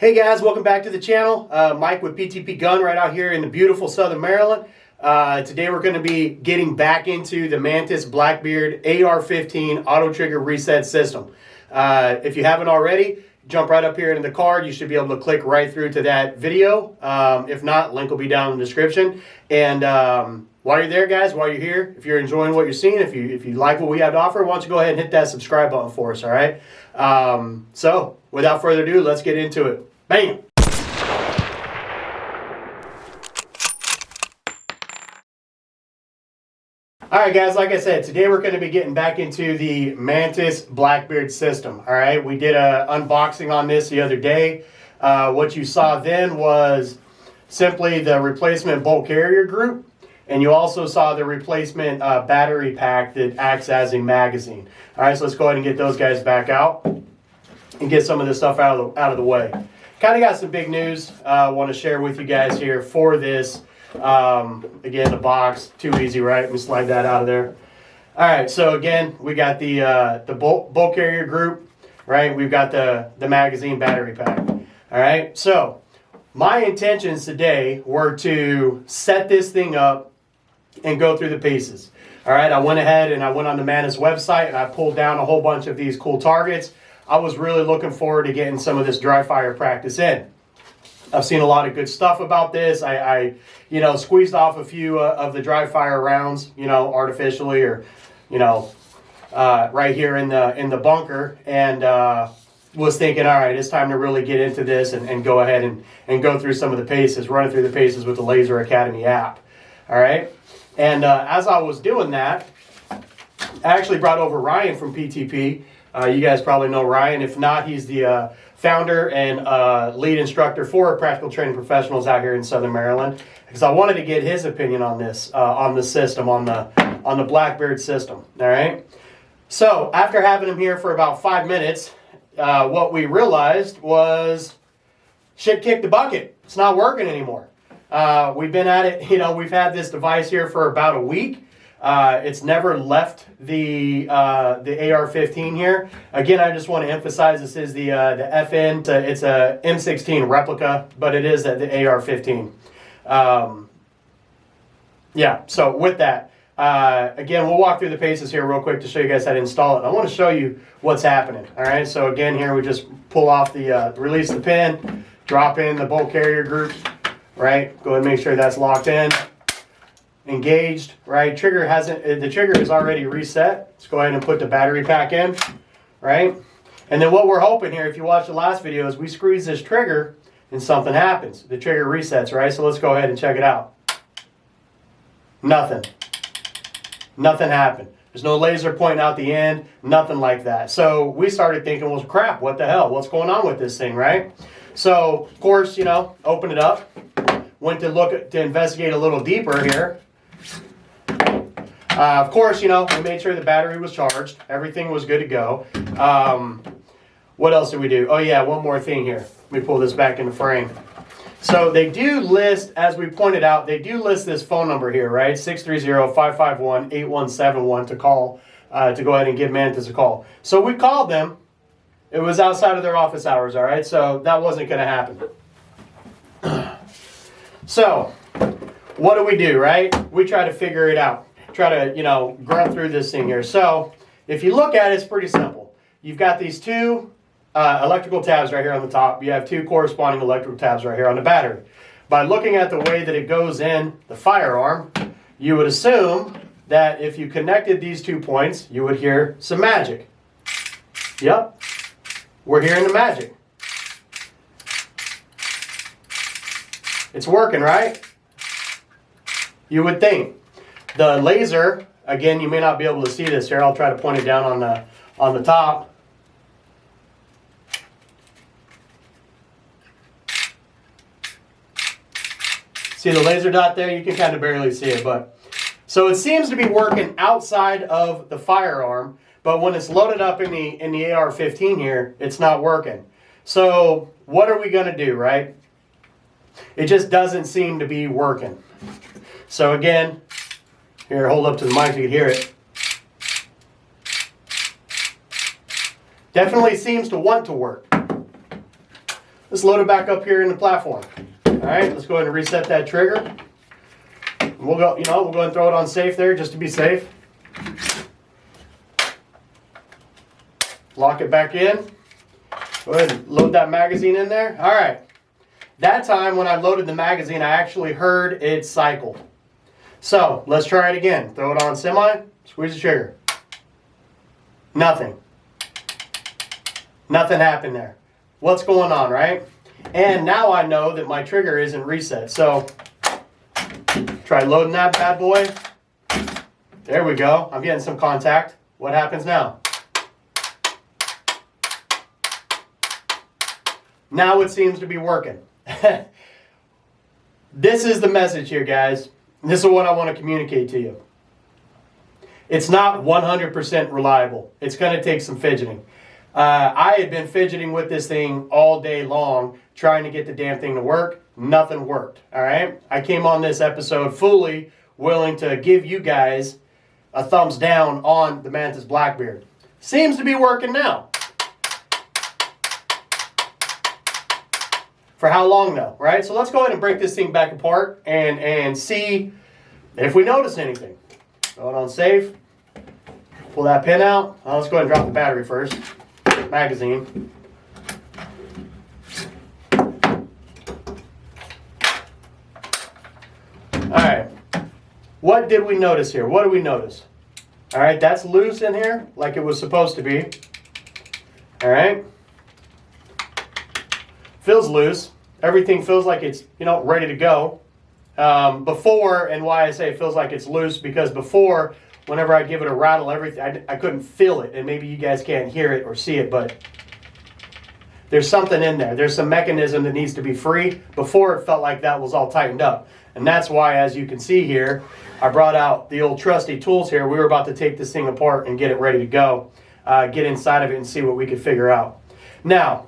Hey guys, welcome back to the channel. Mike with PTPGun right out here in the beautiful Southern Maryland. Today we're going to be getting back into the Mantis Blackbeard AR-15 auto trigger reset system. If you haven't already, jump right up here into the card. You should be able to click right through to that video. If not, link will be down in the description. And while you're there, guys, while you're here, if you're enjoying what you're seeing, if you like what we have to offer, why don't you go ahead and hit that subscribe button for us, all right? So without further ado, let's get into it. Bam! Alright guys, like I said, today we're going to be getting back into the Mantis Blackbeard system. Alright, we did an unboxing on this the other day. What you saw then was simply the replacement bolt carrier group, and you also saw the replacement battery pack that acts as a magazine. Alright, so let's go ahead and get those guys back out and get some of this stuff out of the way. Kind of got some big news I want to share with you guys here for this. Again, the box, too easy, right? Let me slide that out of there. All right, so again, we got the bolt carrier group, right? We've got the magazine battery pack. All right, so my intentions today were to set this thing up and go through the pieces. All right, I went ahead and I went on the Mantis website and I pulled down a whole bunch of these cool targets. I was really looking forward to getting some of this dry fire practice in. I've seen a lot of good stuff about this. I squeezed off a few of the dry fire rounds, artificially or, right here in the bunker, and was thinking, all right, it's time to really get into this and go ahead and go through some of the paces, run it through the paces with the Laser Academy app. All right, and as I was doing that, I actually brought over Ryan from PTP. You guys probably know Ryan. If not, he's the founder and lead instructor for Practical Training Professionals out here in Southern Maryland, because I wanted to get his opinion on this, on the system, on the Blackbeard system. All right. So after having him here for about 5 minutes, what we realized was shit kicked the bucket. It's not working anymore. We've been at it. We've had this device here for about a week. It's never left the AR-15 here. Again, I just want to emphasize this is the FN. It's a M16 replica, but it is the AR-15. Yeah, so with that, again, we'll walk through the paces here real quick to show you guys how to install it. I want to show you what's happening. All right, so again, here we just pull off release the pin, drop in the bolt carrier group, right? Go ahead and make sure that's locked in. Engaged, right? The trigger is already reset. Let's go ahead and put the battery pack in, right? And then what we're hoping here, if you watch the last video, is we squeeze this trigger and something happens. The trigger resets, right? So let's go ahead and check it out. Nothing happened. There's no laser pointing out the end, nothing like that. So we started thinking, well, crap, what the hell? What's going on with this thing, right? So, of course, open it up. Went to investigate a little deeper here. Of course, we made sure the battery was charged. Everything was good to go. What else did we do? Oh, yeah, one more thing here. Let me pull this back in the frame. So they do list, as we pointed out, they do list this phone number here, right? 630-551-8171 to call, to go ahead and give Mantis a call. So we called them. It was outside of their office hours, all right? So that wasn't going to happen. So what do, right? We try to figure it out. Try to, grunt through this thing here. So if you look at it, it's pretty simple. You've got these two electrical tabs right here on the top. You have two corresponding electrical tabs right here on the battery. By looking at the way that it goes in the firearm, you would assume that if you connected these 2 points, you would hear some magic. Yep, we're hearing the magic. It's working, right? You would think. The laser, again, you may not be able to see this here. I'll try to point it down on the top. See the laser dot there? You can kind of barely see it, but so it seems to be working outside of the firearm, but when it's loaded up in the AR-15 here, it's not working. So what are we going to do, right? It just doesn't seem to be working. So again, here, hold up to the mic so you can hear it. Definitely seems to want to work. let's load it back up here in the platform. All right, let's go ahead and reset that trigger. We'll go, we'll go ahead and throw it on safe there just to be safe. Lock it back in. Go ahead and load that magazine in there. All right. That time when I loaded the magazine, I actually heard it cycle. So let's try it again. Throw it on semi, squeeze the trigger. Nothing. Nothing happened there. What's going on, right? And now I know that my trigger isn't reset. So try loading that bad boy. There we go. I'm getting some contact. What happens now? Now it seems to be working. This is the message here, guys. This is what I want to communicate to you. It's not 100% reliable. It's going to take some fidgeting. I had been fidgeting with this thing all day long, trying to get the damn thing to work. Nothing worked, all right? I came on this episode fully willing to give you guys a thumbs down on the Mantis Blackbeard. Seems to be working now. For how long though, right? So let's go ahead and break this thing back apart and see if we notice anything. Throw it on safe. Pull that pin out. Let's go ahead and drop the battery first. Magazine. Alright. What did we notice here? What do we notice? Alright, that's loose in here like it was supposed to be. Alright. Feels loose. Everything feels like it's, ready to go. Before, and why I say it feels like it's loose, because before, whenever I give it a rattle, everything, I couldn't feel it. And maybe you guys can't hear it or see it, but there's something in there. There's some mechanism that needs to be free. Before, it felt like that was all tightened up. And that's why, as you can see here, I brought out the old trusty tools here. We were about to take this thing apart and get it ready to go. Get inside of it and see what we could figure out. Now,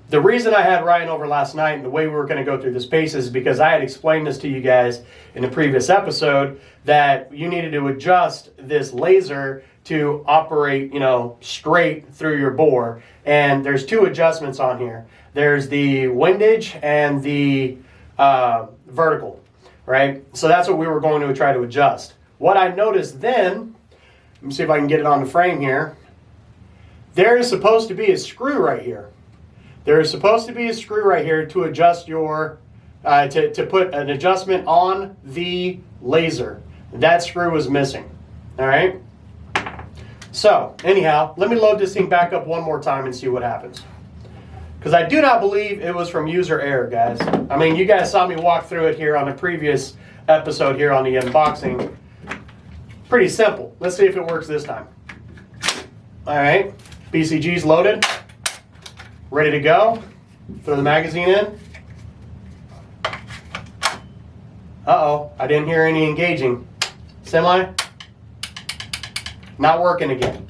the reason I had Ryan over last night and the way we were going to go through this pace is because I had explained this to you guys in the previous episode that you needed to adjust this laser to operate, straight through your bore. And there's two adjustments on here. There's the windage and the vertical, right? So that's what we were going to try to adjust. What I noticed then, let me see if I can get it on the frame here. There is supposed to be a screw right here. There is supposed to be a screw right here to adjust your, to put an adjustment on the laser. That screw was missing. All right. So anyhow, let me load this thing back up one more time and see what happens. Because I do not believe it was from user error, guys. I mean, you guys saw me walk through it here on the previous episode here on the unboxing. Pretty simple. Let's see if it works this time. All right. BCG's loaded. Ready to go. Throw the magazine in. Uh-oh, I didn't hear any engaging. Semi. Not working again.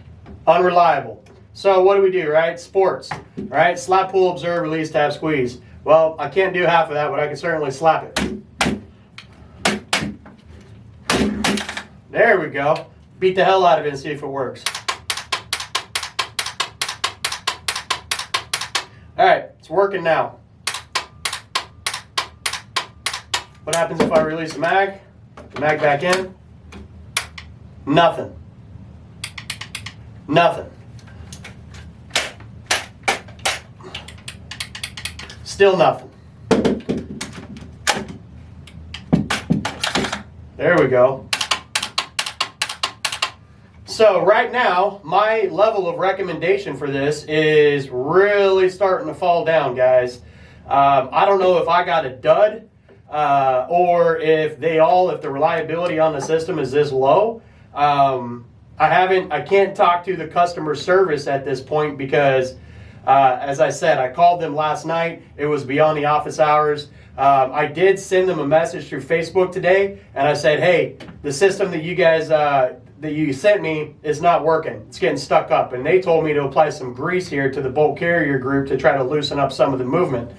Unreliable. So what do we do, right? Sports, right? Slap, pull, observe, release, tab, squeeze. Well, I can't do half of that, but I can certainly slap it. There we go. Beat the hell out of it and see if it works. All right, it's working now. What happens if I release the mag? The mag back in? Nothing. Nothing. Still nothing. There we go. So right now, my level of recommendation for this is really starting to fall down, guys. I don't know if I got a dud or if the reliability on the system is this low. I can't talk to the customer service at this point because, as I said, I called them last night. It was beyond the office hours. I did send them a message through Facebook today, and I said, hey, the system that you guys that you sent me is not working. It's getting stuck up. And they told me to apply some grease here to the bolt carrier group to try to loosen up some of the movement.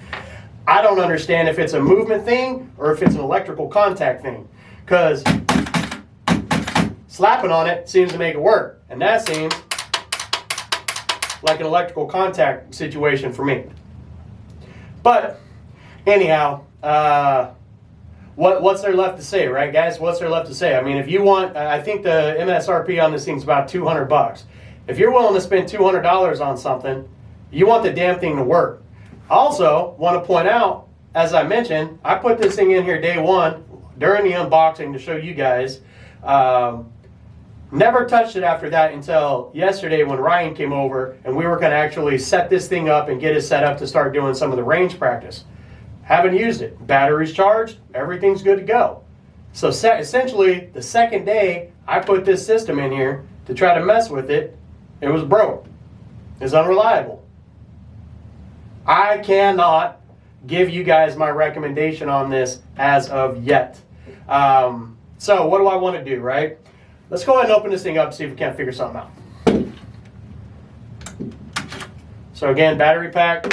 I don't understand if it's a movement thing or if it's an electrical contact thing, because slapping on it seems to make it work. And that seems like an electrical contact situation for me. But anyhow, what's there left to say, right, guys? What's there left to say? I mean, if you want, I think the MSRP on this thing's about $200. If you're willing to spend $200 on something, you want the damn thing to work. Also, want to point out, as I mentioned, I put this thing in here day one during the unboxing to show you guys. Never touched it after that until yesterday when Ryan came over and we were going to actually set this thing up and get it set up to start doing some of the range practice. Haven't used it. Battery's charged. Everything's good to go. So essentially, the second day I put this system in here to try to mess with it, it was broke. It's unreliable. I cannot give you guys my recommendation on this as of yet. So what do I want to do, right? Let's go ahead and open this thing up and see if we can't figure something out. So again, battery pack.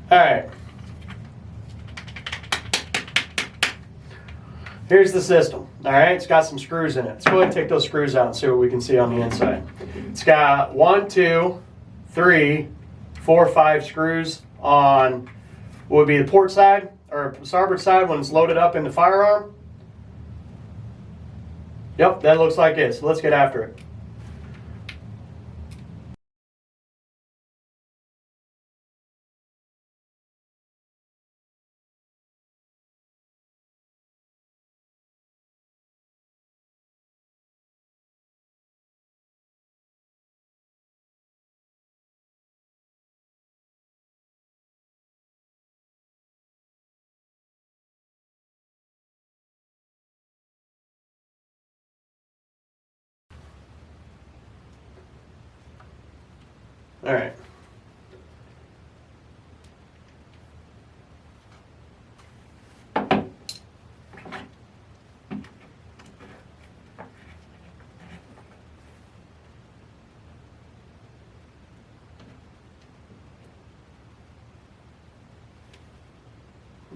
All right. Here's the system. All right, it's got some screws in it. Let's go ahead and take those screws out and see what we can see on the inside. It's got 1, 2, 3, 4, 5 screws on what would be the port side or starboard side when it's loaded up in the firearm. Yep, that looks like it. So let's get after it. All right.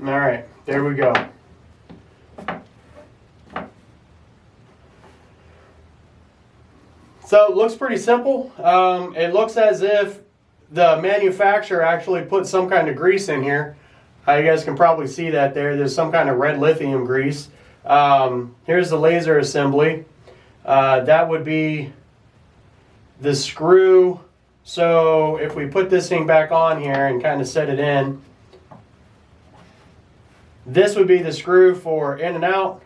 All right, there we go. So it looks pretty simple. It looks as if the manufacturer actually put some kind of grease in here. You guys can probably see that there. There's some kind of red lithium grease. Here's the laser assembly. That would be the screw. So if we put this thing back on here and kind of set it in, this would be the screw for in and out.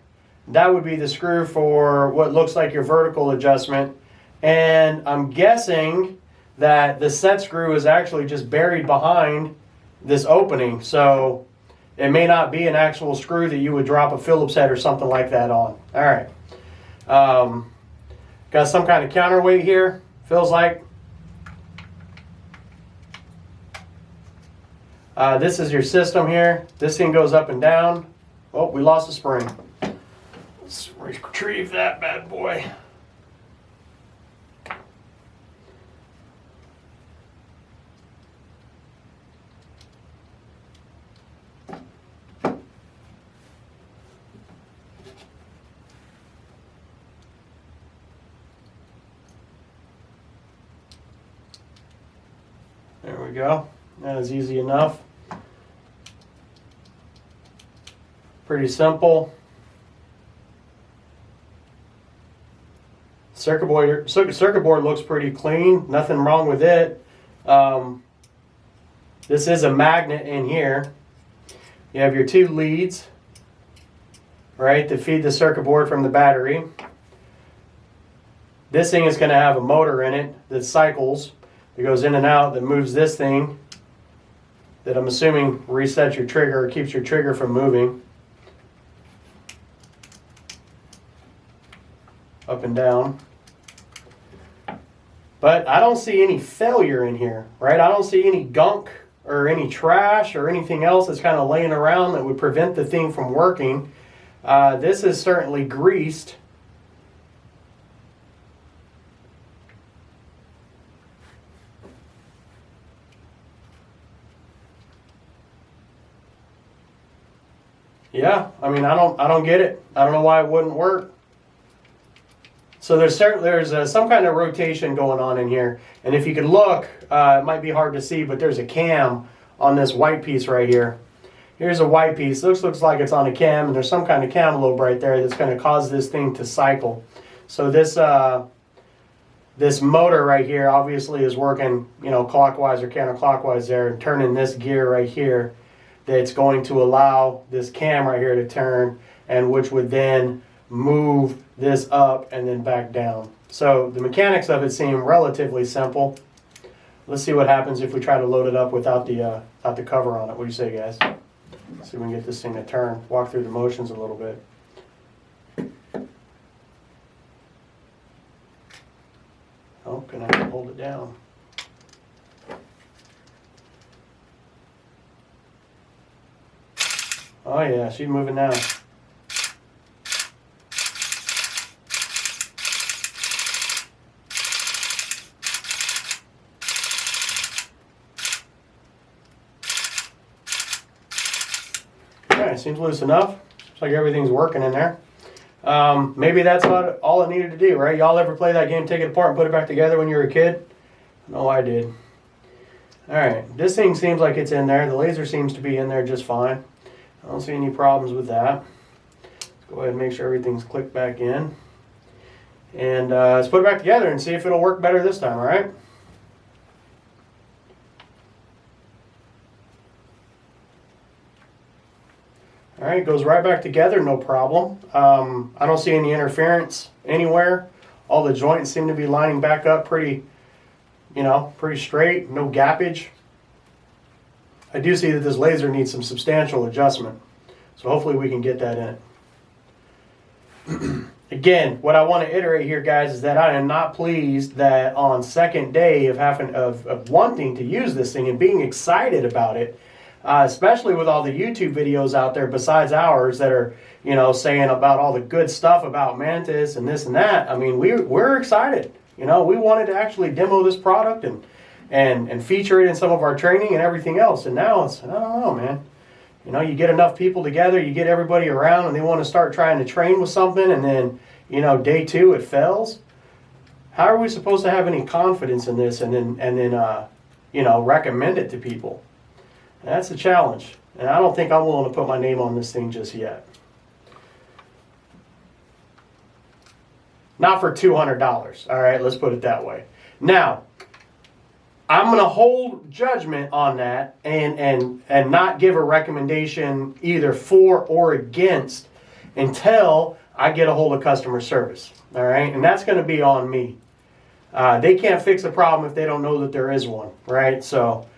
That would be the screw for what looks like your vertical adjustment. And I'm guessing that the set screw is actually just buried behind this opening. So it may not be an actual screw that you would drop a Phillips head or something like that on. All right. Got some kind of counterweight here, feels like. This is your system here. This thing goes up and down. Oh, we lost a spring. Let's retrieve that bad boy. There we go. That was easy enough. Pretty simple. Circuit board looks pretty clean. Nothing wrong with it. This is a magnet in here. You have your 2 leads, right, to feed the circuit board from the battery. This thing is going to have a motor in it that cycles, that goes in and out, that moves this thing, that I'm assuming resets your trigger or keeps your trigger from moving. Up and down. But I don't see any failure in here, right? I don't see any gunk or any trash or anything else that's kind of laying around that would prevent the thing from working. This is certainly greased. Yeah, I mean, I don't get it. I don't know why it wouldn't work. So there's some kind of rotation going on in here. And if you could look, it might be hard to see, but there's a cam on this white piece right here. Here's a white piece. Looks like it's on a cam, and there's some kind of cam lobe right there that's going to cause this thing to cycle. So this this motor right here obviously is working, you know, clockwise or counterclockwise there, and turning this gear right here that's going to allow this cam right here to turn, and which would then move this up and then back down. So the mechanics of it seem relatively simple. Let's see what happens if we try to load it up without the cover on it. What do you say, guys? Let's see if we can get this thing to turn. Walk through the motions a little bit. Oh, can I hold it down? Oh yeah, she's moving now. Alright, seems loose enough. Looks like everything's working in there. Maybe that's all it needed to do, right? Y'all ever play that game, take it apart and put it back together when you were a kid? No, I did. Alright, this thing seems like it's in there. The laser seems to be in there just fine. I don't see any problems with that. Let's go ahead and make sure everything's clicked back in. And let's put it back together and see if it'll work better this time, alright? Alright, it goes right back together, no problem. I don't see any interference anywhere. All the joints seem to be lining back up pretty straight, no gappage. I do see that this laser needs some substantial adjustment, so hopefully we can get that in. Again, what I want to iterate here, guys, is that I am not pleased that on second day of wanting to use this thing and being excited about it, especially with all the YouTube videos out there besides ours that are, you know, saying about all the good stuff about Mantis and this and that. I mean, we're excited. You know, we wanted to actually demo this product and feature it in some of our training and everything else. And now it's, I don't know, man. You know, you get enough people together, you get everybody around, and they want to start trying to train with something, and then, you know, day two it fails. How are we supposed to have any confidence in this and then you know, recommend it to people? That's a challenge, and I don't think I'm willing to put my name on this thing just yet. Not for $200. All right, let's put it that way. Now, I'm going to hold judgment on that and not give a recommendation either for or against until I get a hold of customer service. All right, and that's going to be on me. They can't fix a problem if they don't know that there is one, right? So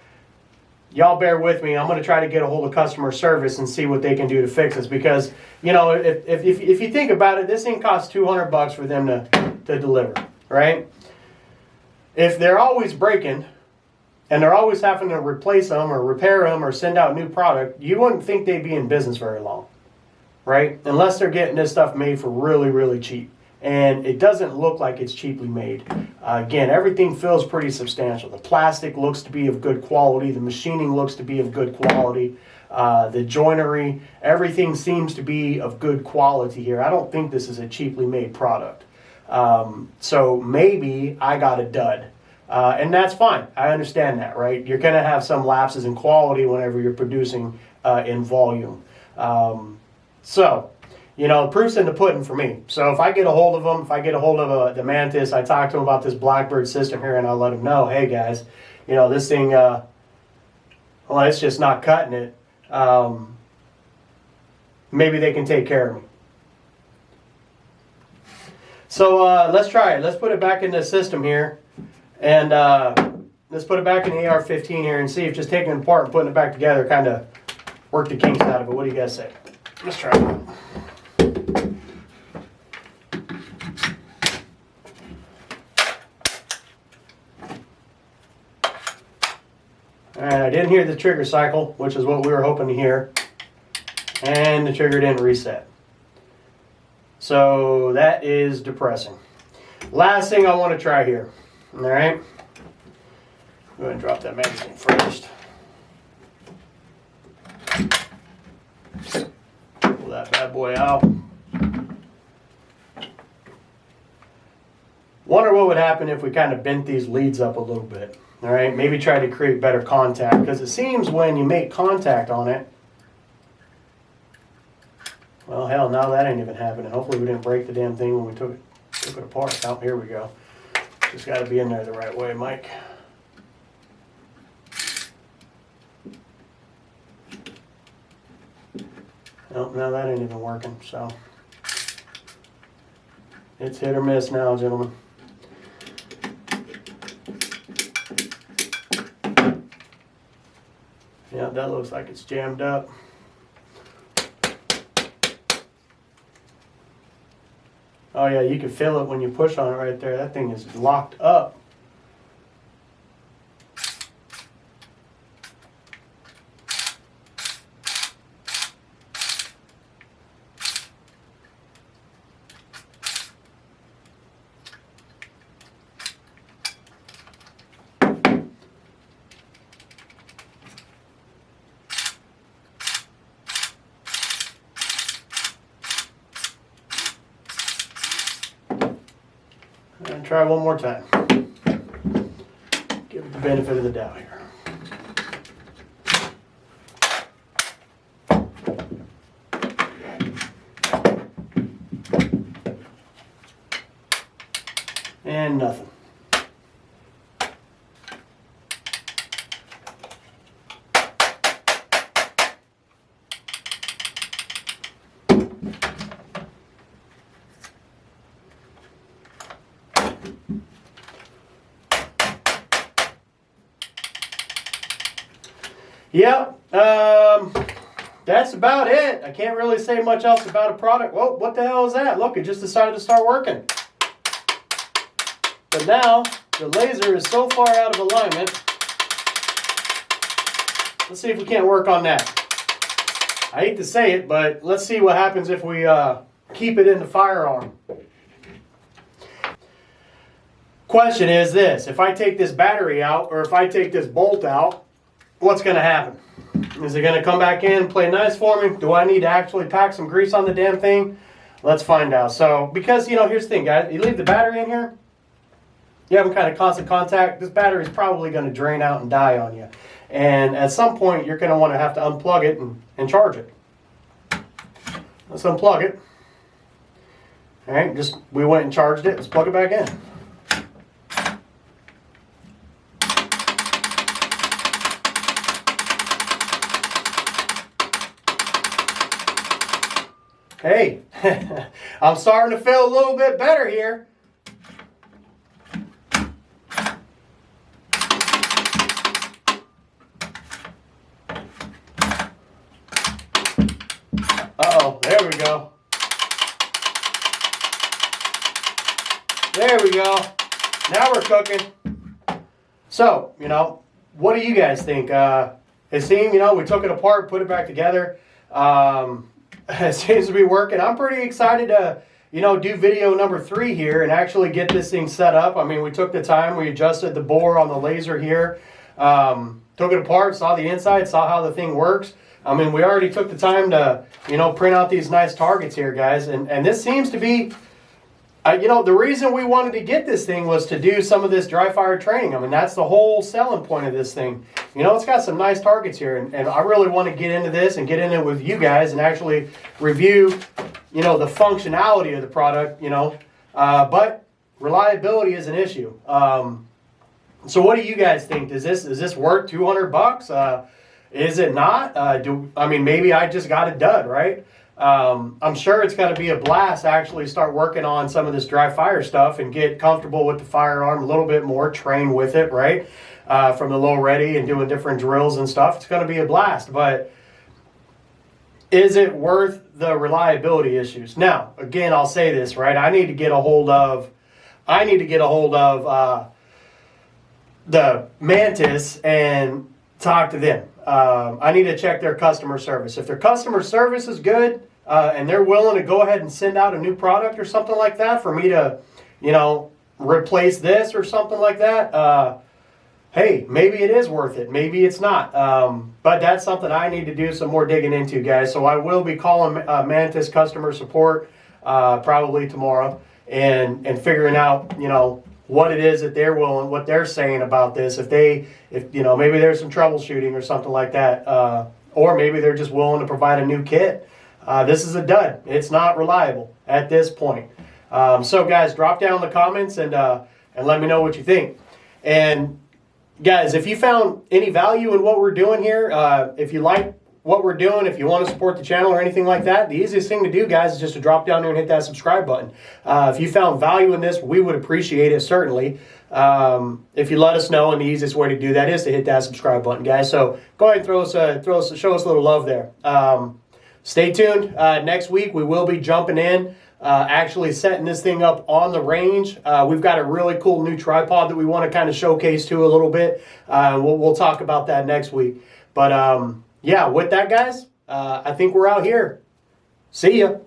y'all bear with me. I'm going to try to get a hold of customer service and see what they can do to fix this, because, you know, if you think about it, this thing costs $200 for them to deliver, right? If they're always breaking and they're always having to replace them or repair them or send out new product, you wouldn't think they'd be in business very long, right? Unless they're getting this stuff made for really, really cheap. And it doesn't look like it's cheaply made. Again, everything feels pretty substantial. The plastic looks to be of good quality. The machining looks to be of good quality. The joinery, everything seems to be of good quality here. I don't think this is a cheaply made product. So maybe I got a dud. And that's fine. I understand that, right? You're going to have some lapses in quality whenever you're producing in volume. So, you know, proof's in the pudding for me. So if I get a hold of them, if I get a hold of the Mantis, I talk to them about this Blackbeard system here, and I'll let them know, hey guys, you know, this thing, well, it's just not cutting it. Maybe they can take care of me. So let's try it. Let's put it back in the system here, and let's put it back in the AR-15 here and see if just taking it apart and putting it back together kind of work the kinks out of it. What do you guys say? Let's try it. Alright, I didn't hear the trigger cycle, which is what we were hoping to hear. And the trigger didn't reset. So that is depressing. Last thing I want to try here. Alright. Go ahead and drop that magazine first. Pull that bad boy out. Wonder what would happen if we kind of bent these leads up a little bit. All right, maybe try to create better contact, because it seems when you make contact on it, well, hell, now that ain't even happening. Hopefully we didn't break the damn thing when we took it apart. Oh, here we go. Just got to be in there the right way, Mike. Nope, now that ain't even working, so it's hit or miss now, gentlemen. Yeah, that looks like it's jammed up. Oh yeah, you can feel it when you push on it right there. That thing is locked up. And try one more time. Give it the benefit of the doubt here. And nothing. Yep, that's about it. I can't really say much else about a product. Whoa, what the hell is that? Look, it just decided to start working. But now, the laser is so far out of alignment. Let's see if we can't work on that. I hate to say it, but let's see what happens if we keep it in the firearm. Question is this: if I take this battery out, or if I take this bolt out, what's going to happen? Is it going to come back in, play nice for me? Do I need to actually pack some grease on the damn thing? Let's find out. So, because, you know, here's the thing, guys. You leave the battery in here, you have kind of constant contact, this battery is probably going to drain out and die on you. And at some point, you're going to want to have to unplug it and charge it. Let's unplug it. All right, we went and charged it. Let's plug it back in. Hey, I'm starting to feel a little bit better here. Uh-oh, there we go. There we go. Now we're cooking. So, you know, what do you guys think? It seemed, you know, we took it apart, put it back together. It seems to be working. I'm pretty excited to, you know, do video number 3 here and actually get this thing set up. I mean, we took the time, we adjusted the bore on the laser here, took it apart, saw the inside, saw how the thing works. I mean, we already took the time to, you know, print out these nice targets here, guys. And this seems to be, you know, the reason we wanted to get this thing was to do some of this dry fire training. I mean, that's the whole selling point of this thing. You know, it's got some nice targets here. And I really want to get into this and get in it with you guys and actually review, you know, the functionality of the product, you know. But reliability is an issue. So what do you guys think? Is this worth $200? Is it not? I mean, maybe I just got a dud, right? I'm sure it's got to be a blast to actually start working on some of this dry fire stuff and get comfortable with the firearm a little bit more, train with it, right? From the low ready and doing different drills and stuff. It's going to be a blast, but is it worth the reliability issues? Now, again, I'll say this, right? I need to get a hold of the Mantis and talk to them. I need to check their customer service. If their customer service is good and they're willing to go ahead and send out a new product or something like that for me to, you know, replace this or something like that, hey, maybe it is worth it. Maybe it's not. But that's something I need to do some more digging into, guys. So I will be calling Mantis customer support probably tomorrow and figuring out, you know, what it is that they're willing, what they're saying about this. If you know, maybe there's some troubleshooting or something like that, or maybe they're just willing to provide a new kit. This is a dud. It's not reliable at this point. So guys, drop down in the comments and let me know what you think. And guys, if you found any value in what we're doing here, if you like what we're doing, if you want to support the channel or anything like that, the easiest thing to do, guys, is just to drop down there and hit that subscribe button. If you found value in this, we would appreciate it, certainly. If you let us know, and the easiest way to do that is to hit that subscribe button, guys. So go ahead and show us a little love there. Stay tuned. Next week, we will be jumping in, actually setting this thing up on the range. We've got a really cool new tripod that we want to kind of showcase to a little bit. We'll talk about that next week. But yeah, with that, guys, I think we're out here. See ya.